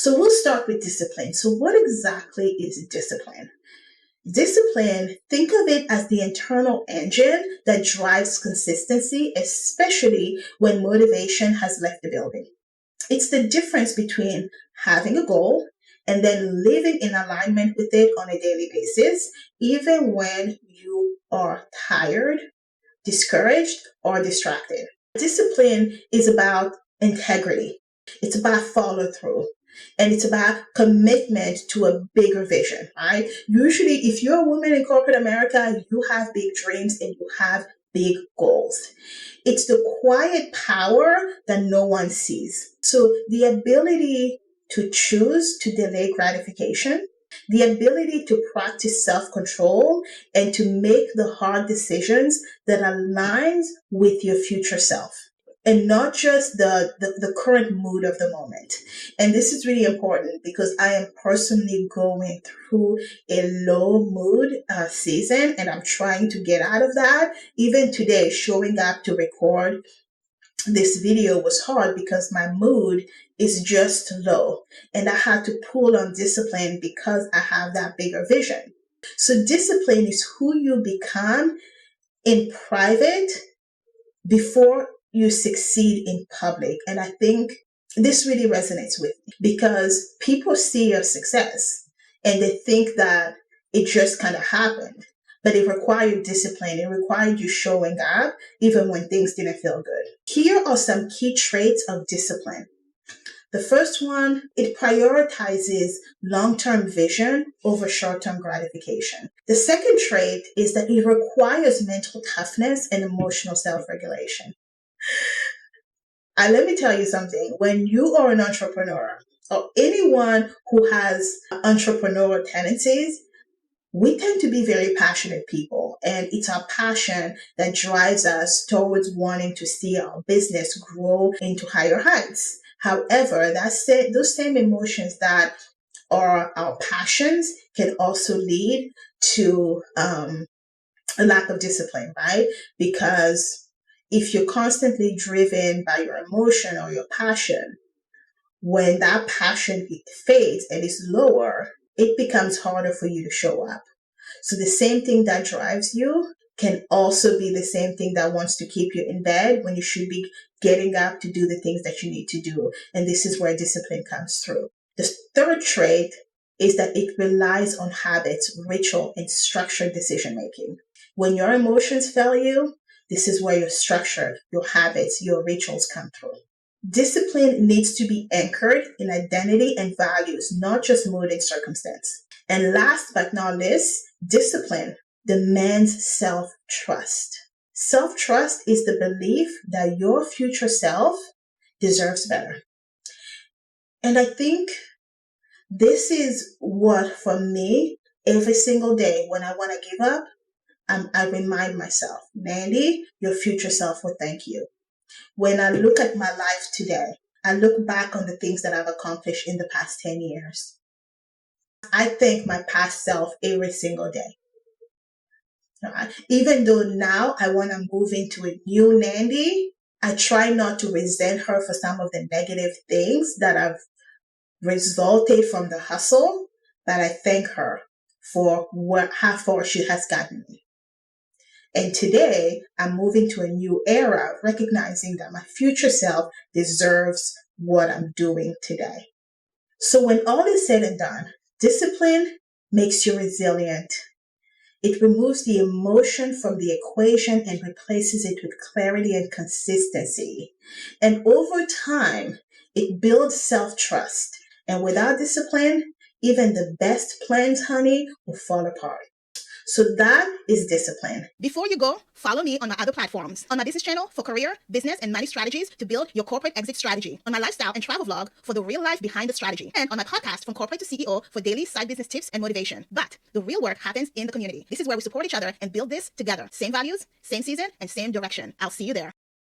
So we'll start with discipline. So what exactly is discipline? Discipline, think of it as the internal engine that drives consistency, especially when motivation has left the building. It's the difference between having a goal and then living in alignment with it on a daily basis, even when you are tired, discouraged, or distracted. Discipline is about integrity. It's about follow through. And it's about commitment to a bigger vision, right? Usually, if you're a woman in corporate America, you have big dreams and you have big goals. It's the quiet power that no one sees. So the ability to choose to delay gratification, the ability to practice self-control and to make the hard decisions that aligns with your future self and not just the current mood of the moment. And this is really important because I am personally going through a low mood season and I'm trying to get out of that. Even today, showing up to record this video was hard because my mood is just low and I had to pull on discipline because I have that bigger vision. So discipline is who you become in private before you succeed in public. And I think this really resonates with me because people see your success and they think that it just kind of happened. But it required discipline. It required you showing up even when things didn't feel good. Here are some key traits of discipline. The first one, it prioritizes long-term vision over short-term gratification. The second trait is that it requires mental toughness and emotional self-regulation. Let me tell you something. When you are an entrepreneur or anyone who has entrepreneurial tendencies, we tend to be very passionate people, and it's our passion that drives us towards wanting to see our business grow into higher heights. However, those same emotions that are our passions can also lead to a lack of discipline, right? Because if you're constantly driven by your emotion or your passion, when that passion fades and is lower, it becomes harder for you to show up. So the same thing that drives you can also be the same thing that wants to keep you in bed when you should be getting up to do the things that you need to do. And this is where discipline comes through. The third trait is that it relies on habits, ritual, and structured decision making. When your emotions fail you, this is where your structure, your habits, your rituals come through. Discipline needs to be anchored in identity and values, not just mood and circumstance. And last but not least, discipline demands self-trust. Self-trust is the belief that your future self deserves better. And I think this is what, for me, every single day when I want to give up, I remind myself, Mandy, your future self will thank you. When I look at my life today, I look back on the things that I've accomplished in the past 10 years. I thank my past self every single day. Even though now I want to move into a new Nandy, I try not to resent her for some of the negative things that have resulted from the hustle, but I thank her for how far she has gotten me. And today, I'm moving to a new era, recognizing that my future self deserves what I'm doing today. So when all is said and done, discipline makes you resilient. It removes the emotion from the equation and replaces it with clarity and consistency. And over time, it builds self-trust. And without discipline, even the best plans, honey, will fall apart. So that is discipline. Before you go, follow me on my other platforms. On my business channel for career, business, and money strategies to build your corporate exit strategy. On my lifestyle and travel vlog for the real life behind the strategy. And on my podcast From Corporate to CEO for daily side business tips and motivation. But the real work happens in the community. This is where we support each other and build this together. Same values, same season, and same direction. I'll see you there.